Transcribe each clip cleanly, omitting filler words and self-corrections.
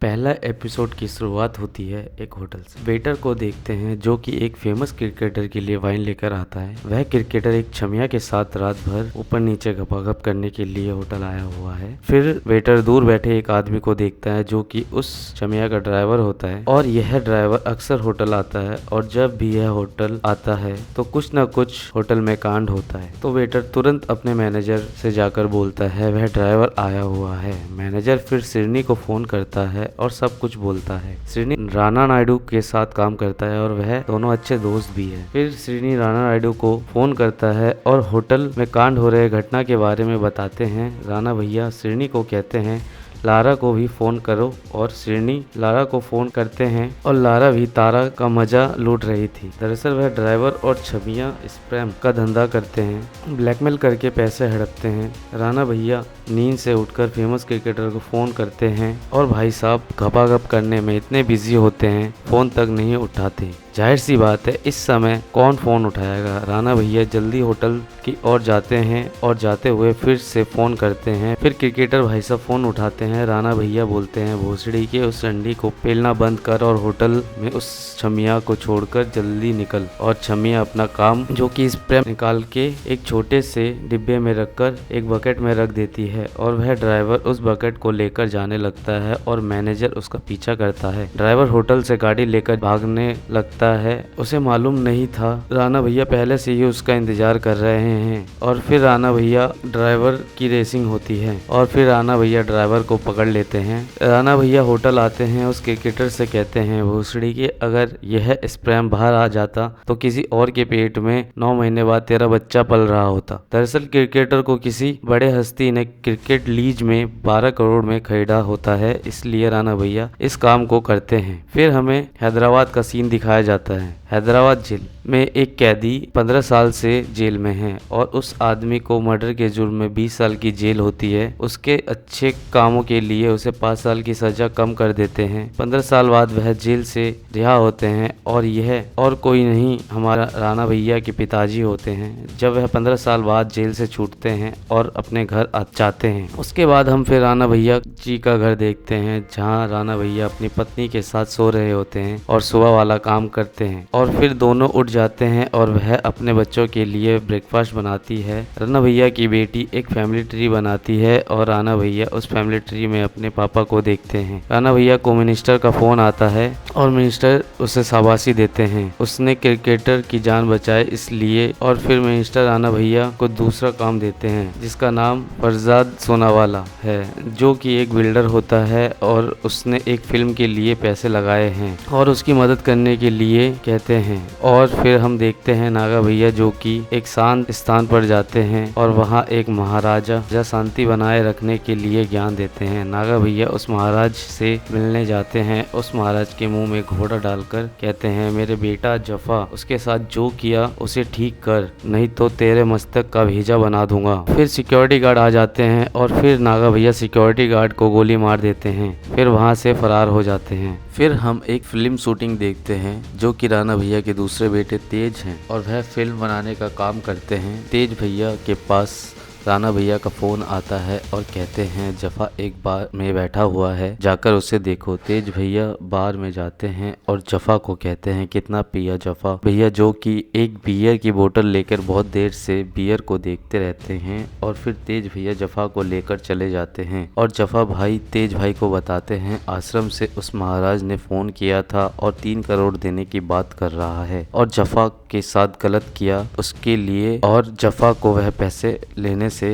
पहला एपिसोड की शुरुआत होती है एक होटल से। वेटर को देखते हैं जो कि एक फेमस क्रिकेटर के लिए वाइन लेकर आता है। वह क्रिकेटर एक छमिया के साथ रात भर ऊपर नीचे गपागप करने के लिए होटल आया हुआ है। फिर वेटर दूर बैठे एक आदमी को देखता है जो कि उस छमिया का ड्राइवर होता है और यह ड्राइवर अक्सर होटल आता है और जब भी यह होटल आता है तो कुछ न कुछ होटल में कांड होता है। तो वेटर तुरंत अपने मैनेजर से जाकर बोलता है वह ड्राइवर आया हुआ है। मैनेजर फिर सिरनी को फोन करता है और सब कुछ बोलता है। श्रीनी राणा नायडू के साथ काम करता है और वह दोनों अच्छे दोस्त भी है। फिर श्रीनी राणा नायडू को फोन करता है और होटल में कांड हो रहे घटना के बारे में बताते हैं। राणा भैया श्रीनी को कहते हैं लारा को भी फोन करो और श्रीनी लारा को फोन करते हैं और लारा भी तारा का मजा लूट रही थी। दरअसल वह ड्राइवर और छबिया स्पैम का धंधा करते हैं, ब्लैकमेल करके पैसे हड़पते हैं। राणा भैया नींद से उठकर फेमस क्रिकेटर को फोन करते हैं और भाई साहब गपागप करने में इतने बिजी होते हैं फोन तक नहीं उठाते। जाहिर सी बात है इस समय कौन फोन उठाएगा। राणा भैया जल्दी होटल की ओर जाते हैं और जाते हुए फिर से फोन करते हैं। फिर क्रिकेटर भाई साहब फोन उठाते हैं। राणा भैया बोलते हैं भोसड़ी के उस रंडी को पेलना बंद कर और होटल में उस छमिया को छोड़कर जल्दी निकल। और छमिया अपना काम जो कि स्प्रे निकाल के एक छोटे से डिब्बे में रखकर एक बकेट में रख देती है और वह ड्राइवर उस बकेट को लेकर जाने लगता है और मैनेजर उसका पीछा करता है। ड्राइवर होटल से गाड़ी लेकर भागने लगता है। उसे मालूम नहीं था राणा भैया पहले से ही उसका इंतजार कर रहे हैं। और फिर राणा भैया ड्राइवर की रेसिंग होती है और फिर राणा भैया ड्राइवर को पकड़ लेते हैं। राणा भैया होटल आते हैं, उस क्रिकेटर से कहते हैं भूसड़ी के अगर यह स्प्रैम बाहर आ जाता तो किसी और के पेट में 9 महीने बाद तेरा बच्चा पल रहा होता। दरअसल क्रिकेटर को किसी बड़े हस्ती ने क्रिकेट लीज में 12 करोड़ में खरीदा होता है, इसलिए राणा भैया इस काम को करते हैं। फिर हमें हैदराबाद का सीन दिखाया जाता है। हैदराबाद जेल में एक कैदी 15 साल से जेल में है और उस आदमी को मर्डर के जुर्म में 20 साल की जेल होती है। उसके अच्छे कामों के लिए उसे 5 साल की सजा कम कर देते हैं। 15 साल बाद वह जेल से रिहा होते हैं और यह और कोई नहीं हमारा राणा भैया के पिताजी होते हैं। जब वह 15 साल बाद जेल से छूटते हैं और अपने घर जाते हैं उसके बाद हम फिर राणा भैया जी का घर देखते हैं जहाँ राणा भैया अपनी पत्नी के साथ सो रहे होते हैं और सुबह वाला काम करते हैं और फिर दोनों उठ जाते हैं और वह अपने बच्चों के लिए ब्रेकफास्ट बनाती है। राणा भैया की बेटी एक फैमिली ट्री बनाती है और राणा भैया उस फैमिली ट्री में अपने पापा को देखते हैं। राणा भैया को मिनिस्टर का फोन आता है और मिनिस्टर उसे शाबाशी देते हैं, उसने क्रिकेटर की जान बचाई इसलिए। और फिर मिनिस्टर राणा भैया को दूसरा काम देते हैं जिसका नाम फरजाद सोनावाला है जो कि एक बिल्डर होता है और उसने एक फिल्म के लिए पैसे लगाए हैं और उसकी मदद करने के लिए कहते हैं। और फिर हम देखते हैं नागा भैया जो कि एक शांत स्थान पर जाते हैं और वहाँ एक महाराजा शांति बनाए रखने के लिए ज्ञान देते हैं। नागा भैया उस महाराज से मिलने जाते हैं। उस महाराज के मुंह में घोड़ा डालकर कहते हैं मेरे बेटा जफा उसके साथ जो किया उसे ठीक कर नहीं तो तेरे मस्तक का भेजा बना दूंगा। फिर सिक्योरिटी गार्ड आ जाते हैं और फिर नागा भैया सिक्योरिटी गार्ड को गोली मार देते हैं, फिर वहाँ से फरार हो जाते हैं। फिर हम एक फिल्म शूटिंग देखते हैं जो कि राणा भैया के दूसरे बेटे तेज हैं और वह फिल्म बनाने का काम करते हैं। तेज भैया के पास राणा भैया का फोन आता है और कहते हैं जफा एक बार में बैठा हुआ है जाकर उसे देखो। तेज भैया बार में जाते हैं और जफा को कहते हैं कितना पिया जफा। भैया जो कि एक बियर की बोतल लेकर बहुत देर से बियर को देखते रहते हैं और फिर तेज भैया जफा को लेकर चले जाते हैं और जफा भाई तेज भाई को बताते हैं आश्रम से उस महाराज ने फोन किया था और 3 करोड़ देने की बात कर रहा है और जफा के साथ गलत किया उसके लिए और जफा को वह पैसे लेने से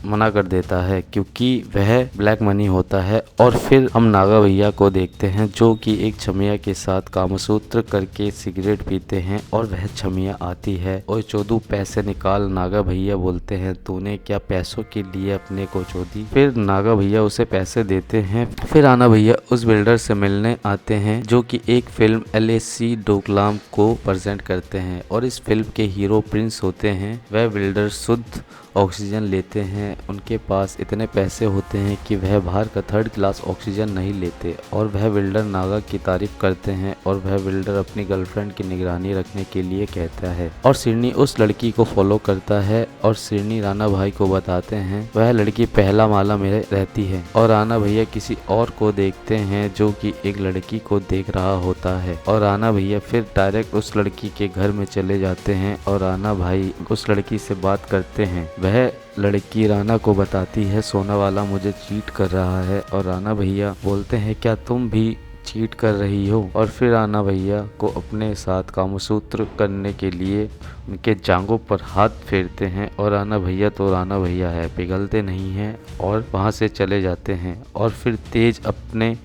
मना कर देता है क्योंकि वह ब्लैक मनी होता है। और फिर हम नागा भैया को देखते हैं जो कि एक छमिया के साथ कामसूत्र करके सिगरेट पीते हैं और वह छमिया आती है और चोदू पैसे निकाल। नागा भैया बोलते हैं तूने क्या पैसों के लिए अपने को चोदी। फिर नागा भैया उसे पैसे देते हैं। फिर राणा भैया उस बिल्डर से मिलने आते हैं जो कि एक फिल्म LAC डोकलाम को प्रेजेंट करते हैं और इस फिल्म के हीरो प्रिंस होते हैं। वह बिल्डर शुद्ध ऑक्सीजन लेते हैं उनके पास इतने पैसे होते हैं कि वह बाहर का 3rd क्लास ऑक्सीजन नहीं लेते और वह बिल्डर नागा की तारीफ करते हैं और वह बिल्डर अपनी गर्लफ्रेंड की निगरानी रखने के लिए कहता है और सिरनी उस लड़की को फॉलो करता है और सिरनी राणा भाई को बताते हैं वह लड़की पहला माला में रहती है और राणा भैया किसी और को देखते हैं जो कि एक लड़की को देख रहा होता है और राणा भैया फिर डायरेक्ट उस लड़की के घर में चले जाते हैं और राणा भाई उस लड़की से बात करते हैं। वह लड़की राणा को बताती है सोना वाला मुझे चीट कर रहा है और राणा भैया बोलते हैं क्या तुम भी चीट कर रही हो और फिर राणा भैया को अपने साथ कामसूत्र करने के लिए उनके जांघों पर हाथ फेरते हैं और राणा भैया है पिघलते नहीं हैं और वहां से चले जाते हैं और फिर तेज अपने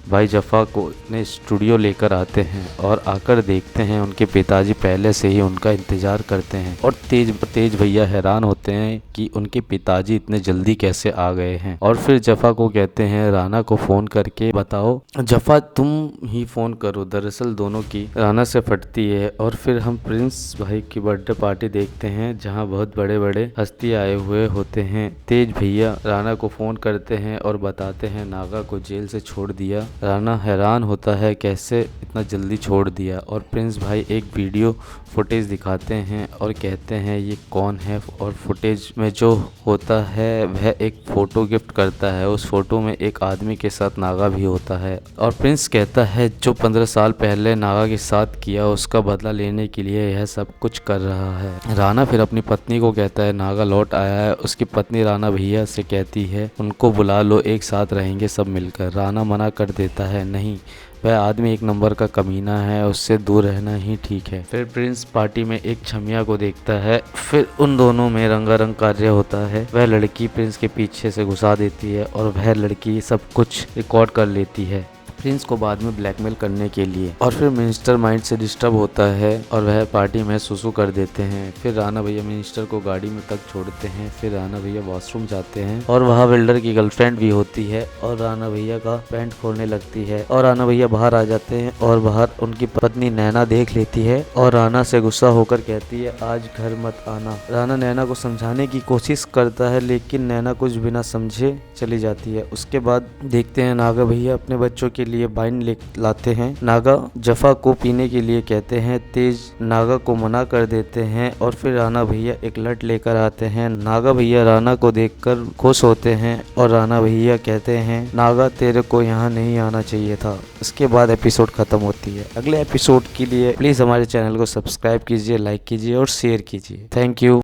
भाई जफ़ा को अपने स्टूडियो लेकर आते हैं और आकर देखते हैं उनके पिताजी पहले से ही उनका इंतज़ार करते हैं और तेज भैया हैरान होते हैं कि उनके पिताजी इतने जल्दी कैसे आ गए हैं और फिर जफ़ा को कहते हैं राणा को फ़ोन करके बताओ जफ़ा तुम ही फ़ोन करो। दरअसल दोनों की राणा से फटती है और फिर हम प्रिंस भाई की बर्थडे पार्टी देखते हैं जहाँ बहुत बड़े बड़े हस्ती आए हुए होते हैं। तेज भैया राणा को फ़ोन करते हैं और बताते हैं नागा को जेल से छोड़ दिया। राणा हैरान होता है कैसे इतना जल्दी छोड़ दिया और प्रिंस भाई एक वीडियो फुटेज दिखाते हैं और कहते हैं ये कौन है और फुटेज में जो होता है वह एक फ़ोटो गिफ्ट करता है। उस फोटो में एक आदमी के साथ नागा भी होता है और प्रिंस कहता है जो 15 साल पहले नागा के साथ किया उसका बदला लेने के लिए यह सब कुछ कर रहा है। राणा फिर अपनी पत्नी को कहता है नागा लौट आया है। उसकी पत्नी राणा भैया से कहती है उनको बुला लो एक साथ रहेंगे सब मिलकर। राणा मना कर देता है नहीं वह आदमी एक नंबर का कमीना है उससे दूर रहना ही ठीक है। फिर प्रिंस पार्टी में एक छमिया को देखता है फिर उन दोनों में रंगारंग कार्य होता है। वह लड़की प्रिंस के पीछे से घुसा देती है और वह लड़की सब कुछ रिकॉर्ड कर लेती है प्रिंस को बाद में ब्लैकमेल करने के लिए और फिर मिनिस्टर माइंड से डिस्टर्ब होता है और वह पार्टी में सुसु कर देते हैं। फिर राणा भैया मिनिस्टर को गाड़ी में तक छोड़ते हैं। फिर राणा भैया वॉशरूम जाते हैं और वहाँ बिल्डर की गर्लफ्रेंड भी होती है और राणा भैया का पैंट खोलने लगती है और राणा भैया बाहर आ जाते हैं और बाहर उनकी पत्नी नैना देख लेती है और राणा से गुस्सा होकर कहती है आज घर मत आना। राणा नैना को समझाने की कोशिश करता है लेकिन नैना कुछ बिना समझे चली जाती है। उसके बाद देखते हैं नागा भैया अपने बच्चों के लिए वाइन लाते हैं। नागा जफ़ा को पीने के लिए कहते हैं। तेज नागा को मना कर देते हैं और फिर राणा भैया एक लट लेकर आते हैं। नागा भैया राणा को देखकर खुश होते हैं और राणा भैया कहते हैं नागा तेरे को यहाँ नहीं आना चाहिए था। इसके बाद एपिसोड खत्म होती है। अगले एपिसोड के लिए प्लीज हमारे चैनल को सब्सक्राइब कीजिए, लाइक कीजिए और शेयर कीजिए। Thank you.